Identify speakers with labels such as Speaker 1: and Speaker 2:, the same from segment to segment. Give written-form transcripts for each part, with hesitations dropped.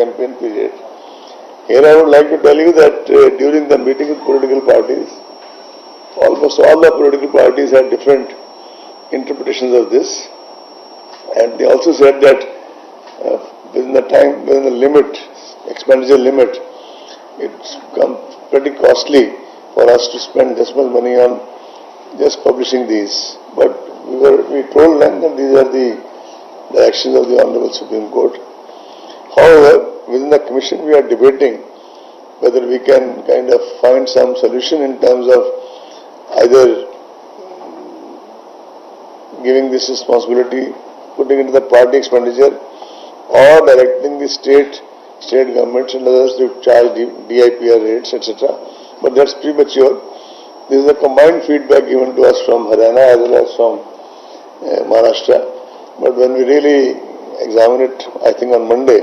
Speaker 1: campaign period. Here I would like to tell you that during the meeting with political parties, almost all the political parties had different interpretations of this, and they also said that within the limit, expenditure limit, it's become pretty costly for us to spend this much money on just publishing these. But we told them that these are the actions of the Honorable Supreme Court. However, within the Commission we are debating whether we can kind of find some solution in terms of either giving this responsibility, putting into the party expenditure, or directing the state governments and others to charge DIPR rates, etc. But that's premature. This is a combined feedback given to us from Haryana as well as from Maharashtra. But when we really examine it, I think on Monday,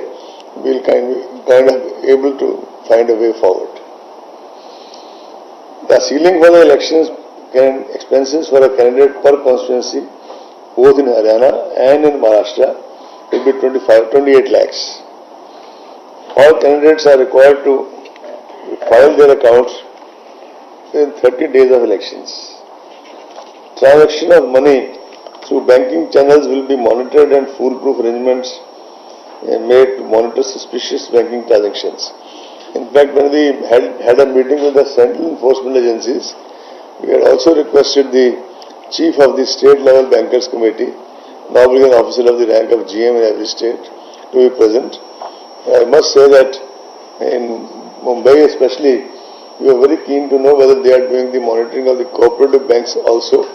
Speaker 1: we'll kind of able to find a way forward. The ceiling for the elections expenses for a candidate per constituency, both in Haryana and in Maharashtra, will be 28 lakhs. All candidates are required to file their accounts within 30 days of elections. Transaction of money through banking channels will be monitored and foolproof arrangements made to monitor suspicious banking transactions. In fact, when we had a meeting with the central enforcement agencies, we had also requested the chief of the state level bankers committee, normally an officer of the rank of GM in every state, to be present. I must say that in Mumbai especially, we were very keen to know whether they are doing the monitoring of the cooperative banks also.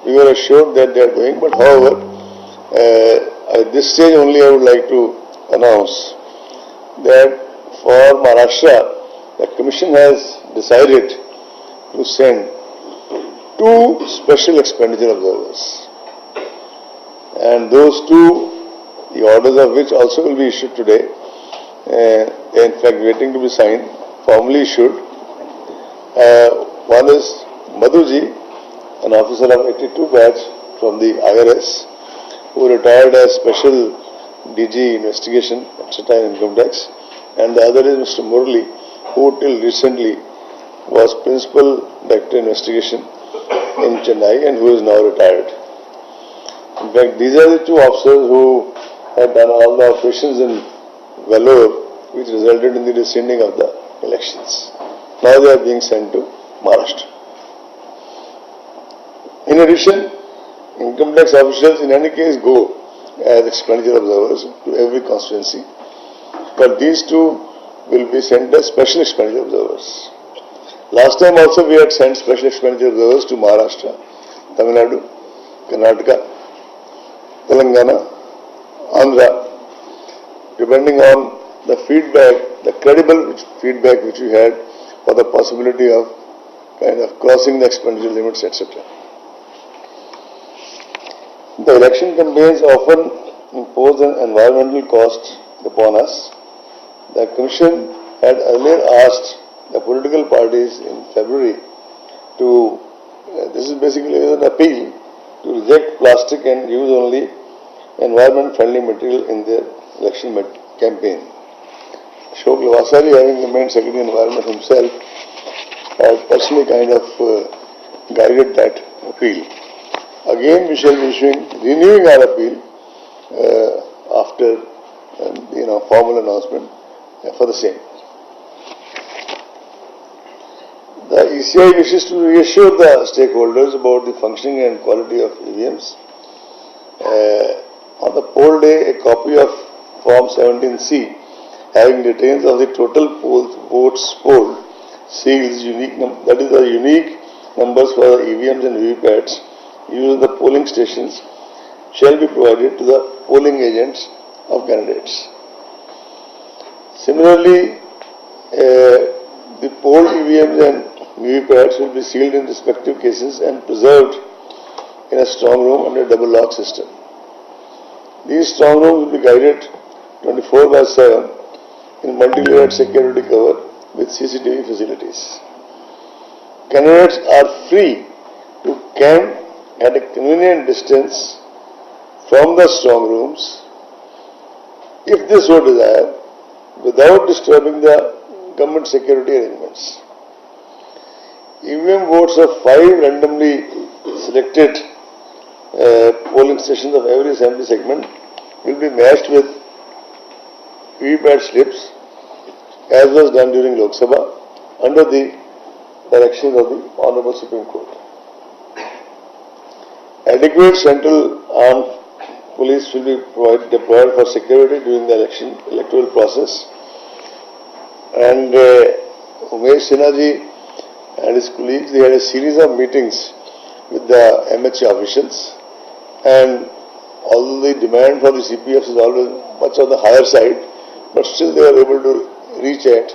Speaker 1: We were assured that they are doing, but however, at this stage only I would like to announce that for Maharashtra, the Commission has decided to send 2 special expenditure observers. And those 2, the orders of which also will be issued today, in fact waiting to be signed, formally issued. One is Madhuji, an officer of 82 batch from the IRS, who retired as Special DG Investigation, etc. in Income Tax. And the other is Mr. Murali, who till recently was Principal Director Investigation in Chennai and who is now retired. In fact, these are the 2 officers who had done all the operations in Vellore, which resulted in the rescinding of the elections. Now they are being sent to Maharashtra. In addition, income tax officials in any case go as expenditure observers to every constituency, but these 2 will be sent as special expenditure observers. Last time also we had sent special expenditure observers to Maharashtra, Tamil Nadu, Karnataka, Telangana, Andhra, depending on the feedback, the credible feedback which we had for the possibility of kind of crossing the expenditure limits, etc. The election campaigns often impose an environmental cost upon us. The Commission had earlier asked the political parties in February to, this is basically an appeal, to reject plastic and use only environment-friendly material in their election campaign. Ashok Lavasari, having remained Secretary of Environment himself, has personally kind of guided that appeal. Again, we shall be renewing our appeal after formal announcement for the same. The ECI wishes to reassure the stakeholders about the functioning and quality of EVMs. On the poll day, a copy of Form 17C having details of the total votes polled, seals, that is the unique numbers for the EVMs and VVPATs used in the polling stations, shall be provided to the polling agents of candidates. Similarly, the polled EVMs and VVPATs will be sealed in respective cases and preserved in a strong room under double lock system. These strong rooms will be guided 24/7 in multi-layered security cover with CCTV facilities. Candidates are free to camp at a convenient distance from the strong rooms if they so desire without disturbing the government security arrangements. EVM votes of 5 randomly selected polling stations of every assembly segment will be matched with VVPAT slips as was done during Lok Sabha under the directions of the Honorable Supreme Court. Adequate central armed police will be deployed for security during the electoral process. And Umesh Sinha ji and his colleagues, they had a series of meetings with the MHA officials, and although the demand for the CPFs is always much on the higher side, but still they were able to reach at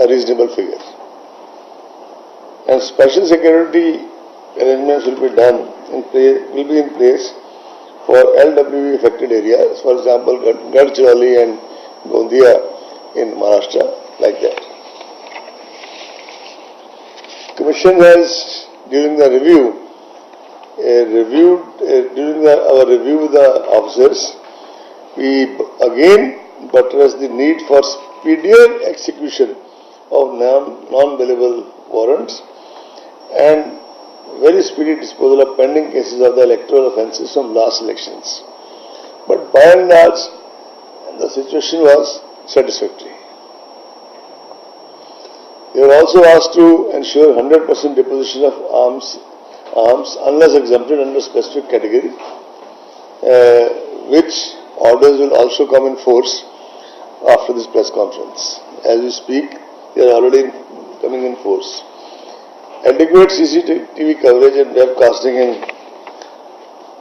Speaker 1: a reasonable figure. And special security arrangements will be in place for LWE affected areas, for example, Gadchiroli and Gondia in Maharashtra, like that. Commission has, during the review, our review with the officers, we again buttressed the need for speedier execution of non-bailable warrants and very speedy disposal of pending cases of the electoral offences from last elections. But by and large, the situation was satisfactory. They were also asked to ensure 100% deposition of arms unless exempted under specific category, which orders will also come in force after this press conference. As we speak, they are already coming in force. Adequate CCTV coverage and webcasting in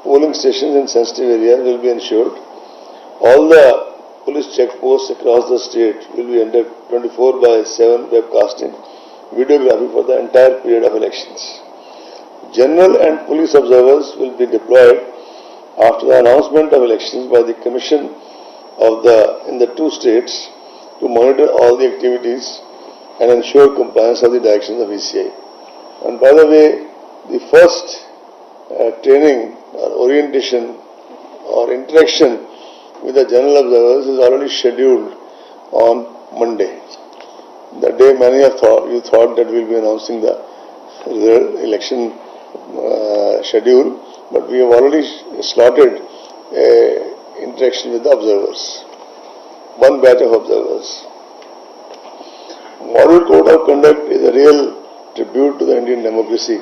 Speaker 1: polling stations in sensitive areas will be ensured. All the police checkposts across the state will be under 24/7 webcasting, videography for the entire period of elections. General and police observers will be deployed after the announcement of elections by the Commission in the 2 states to monitor all the activities and ensure compliance of the directions of ECI. And by the way, the first training or orientation or interaction with the general observers is already scheduled on Monday. The day many of you thought that we will be announcing the election schedule, but we have already slotted interaction with the observers, 1 batch of observers. Model Code of Conduct is a real tribute to the Indian democracy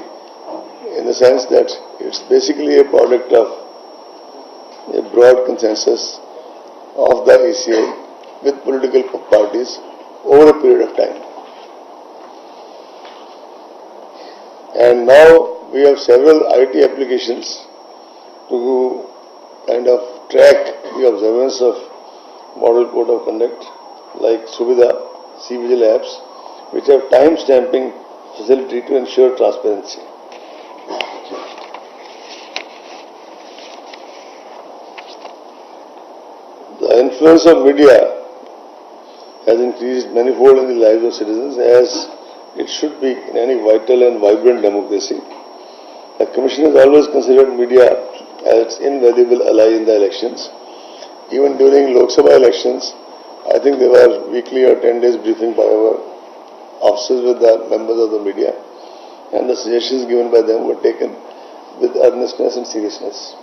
Speaker 1: in the sense that it's basically a product of a broad consensus of the ECI with political parties over a period of time. And now we have several IT applications to kind of track the observance of Model Code of Conduct, like Suvidha, CVGIL apps, which have time stamping facility to ensure transparency. The influence of media has increased manifold in the lives of citizens, as it should be in any vital and vibrant democracy. The Commission has always considered media as its invaluable ally in the elections. Even during Lok Sabha elections, I think there were weekly or 10 days briefing by our officers with the members of the media, and the suggestions given by them were taken with earnestness and seriousness.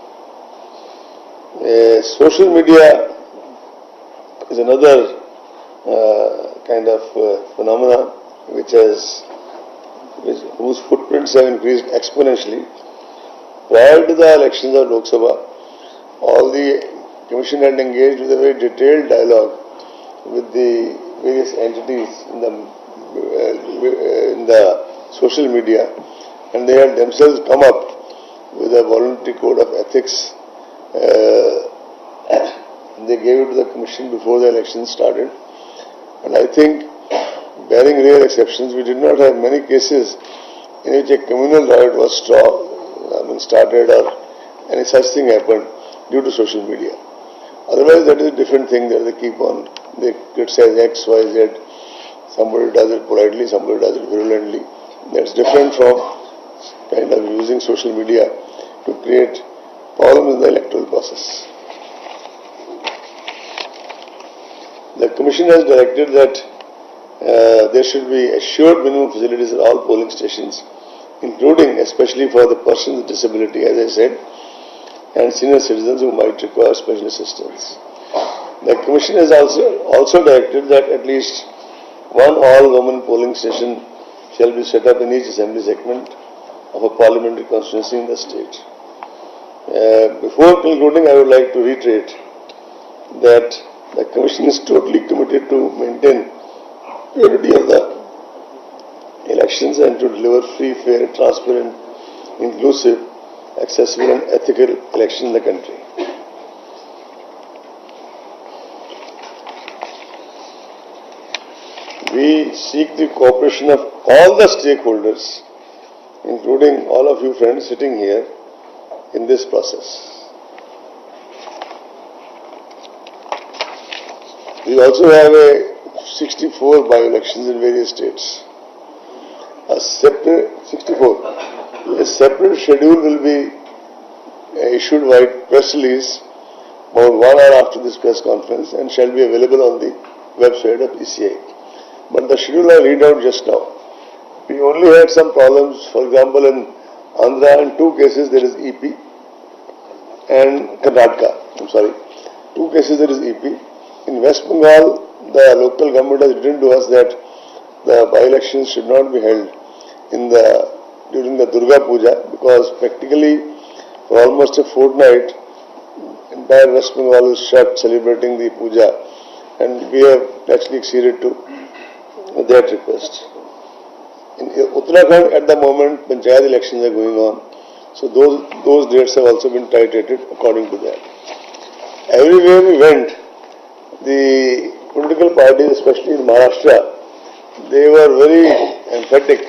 Speaker 1: Social media is another kind of phenomena whose footprints have increased exponentially. Prior to the elections of Lok Sabha, all the Commission had engaged with a very detailed dialogue with the various entities in the social media, and they had themselves come up with a voluntary code of ethics. They gave it to the Commission before the elections started, and I think, barring rare exceptions, we did not have many cases in which a communal riot was started or any such thing happened due to social media. Otherwise, that is a different thing that they criticize X, Y, Z. Somebody does it politely, somebody does it virulently. That's different from kind of using social media to create problems in the electoral process. The Commission has directed that there should be assured minimum facilities at all polling stations, including especially for the persons with disability, as I said, and senior citizens who might require special assistance. The Commission has also directed that at least one all-woman polling station shall be set up in each assembly segment of a parliamentary constituency in the state. Before concluding, I would like to reiterate that the Commission is totally committed to maintain purity of the elections and to deliver free, fair, transparent, inclusive, accessible and ethical elections in the country. We seek the cooperation of all the stakeholders, including all of you friends sitting here, in this process. We also have 64 by-elections in various states. A separate schedule will be issued by press release about 1 hour after this press conference and shall be available on the website of ECI. But the schedule I read out just now, we only had some problems. For example, in Andhra, in 2 cases there is EP, and Karnataka, 2 cases there is EP. In West Bengal, the local government has written to us that the by-elections should not be held during the Durga Puja, because practically for almost a fortnight, entire West Bengal is shut celebrating the puja, and we have actually acceded to that request. In Uttarakhand, at the moment, Panchayat elections are going on, so those dates have also been titrated according to that. Everywhere we went, the political parties, especially in Maharashtra, they were very emphatic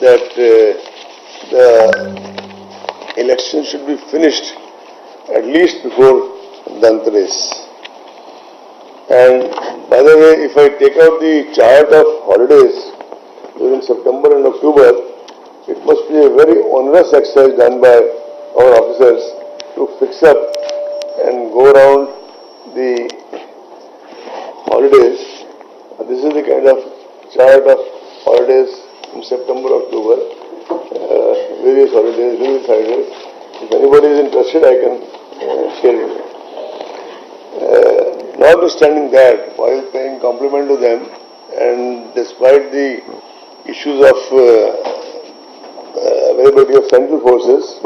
Speaker 1: that the election should be finished at least before Dhanteras. And by the way, if I take out the chart of holidays during September and October, it must be a very onerous exercise done by our officers to fix up and go around the holidays. This is the kind of chart of holidays in September, October, various holidays, religious holidays. If anybody is interested, I can share with you. Notwithstanding that, while paying compliment to them, and despite the issues of availability of central forces,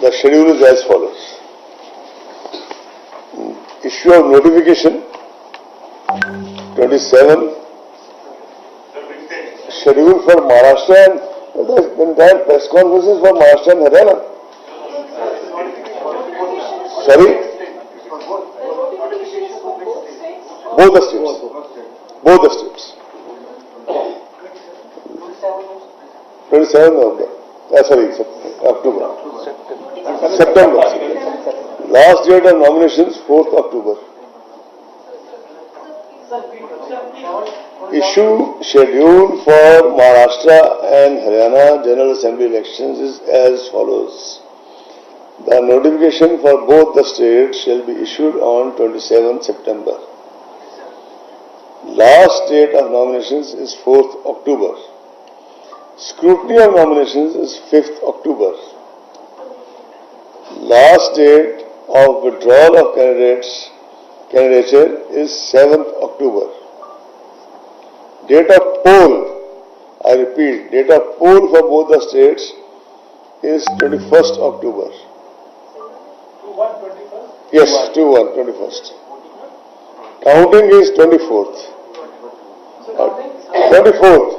Speaker 1: the schedule is as follows. Issue of notification, 27. Schedule for Maharashtra and the entire press conferences for Maharashtra and Haryana. Sorry? Both the states. Both the states. 27th November. October. September. Last date of nominations, 4th October. Issue schedule for Maharashtra and Haryana General Assembly elections is as follows. The notification for both the states shall be issued on 27th September. Last date of nominations is 4th October. Scrutiny of nominations is 5th October. Last date of withdrawal of candidature is 7th October. Date of poll, I repeat, date of poll for both the states is 21st October. 21st? Yes, 21st. Counting is 24th. 24th.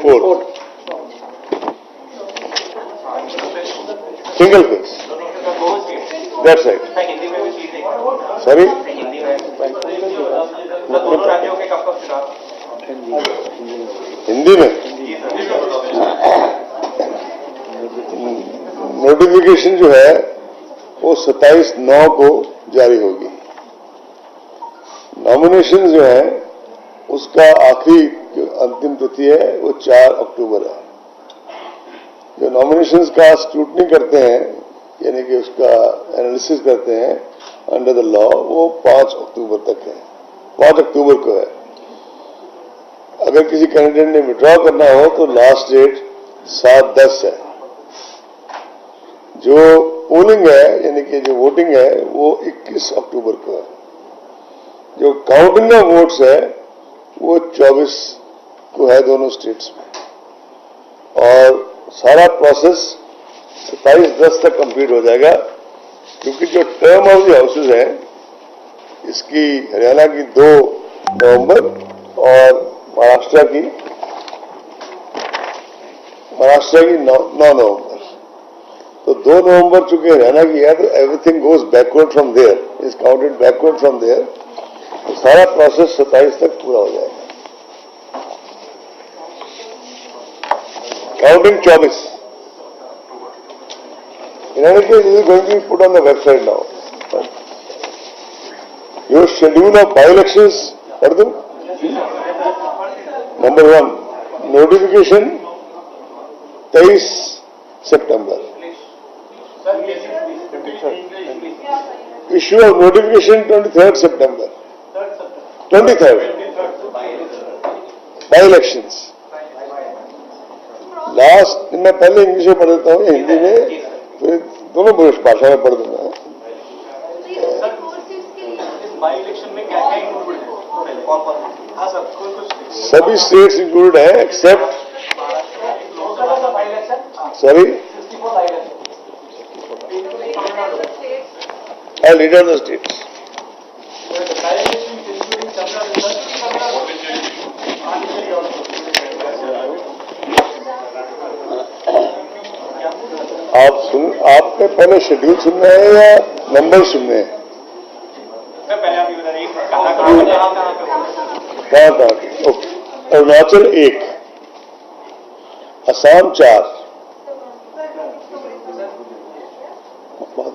Speaker 1: 4th. Single phase. That's right. Sorry? Hindi में notification जो है वो 27/9 को जारी होगी. Nomination जो है उसका आखिरी अंतिम तिथि है वो 4 अक्टूबर है. जो नॉमिनेशंस का स्क्रूटनी करते हैं, यानी कि उसका एनालिसिस करते हैं, अंडर द लॉ वो 5 अक्टूबर तक है, 5 अक्टूबर को है। अगर किसी कैंडिडेट ने विड्रॉ करना हो तो लास्ट डेट 7/10 है। जो पोलिंग है यानी कि जो वोटिंग है वो 21 अक्टूबर को है। जो काउंटिंग ऑफ वोट्स है वो 24 को है दोनों स्टेट्स में, और सारा प्रोसेस 27/10 तक कंप्लीट हो जाएगा, क्योंकि जो टर्म ऑफ द हाउसेज है इसकी हरियाणा की 2 नवंबर और महाराष्ट्र की 9 नवंबर। तो 2 नवंबर चूंकि हरियाणा की है तो everything goes backward from there, is counted backward from there. तो सारा प्रोसेस 27 तक पूरा हो जाएगा। Counting 24 in any case it is going to be put on the website now. Your schedule of by-elections, पढ़ दूं? Number 1, notification 23 September. Issue of notification 23rd September. 23rd. By-elections. Last मैं पहले इंग्लिश में पढ़ देता हूँ, हिंदी में, फिर दोनों भाषा में पढ़ दूंगा। सभी स्टेट्स इंक्लूडेड हैं except, sorry, leader of the states. आपने पहले शेड्यूल सुनना है या नंबर सुनने हैं? कहाँ? ओके। अरुणाचल 1, असम 4,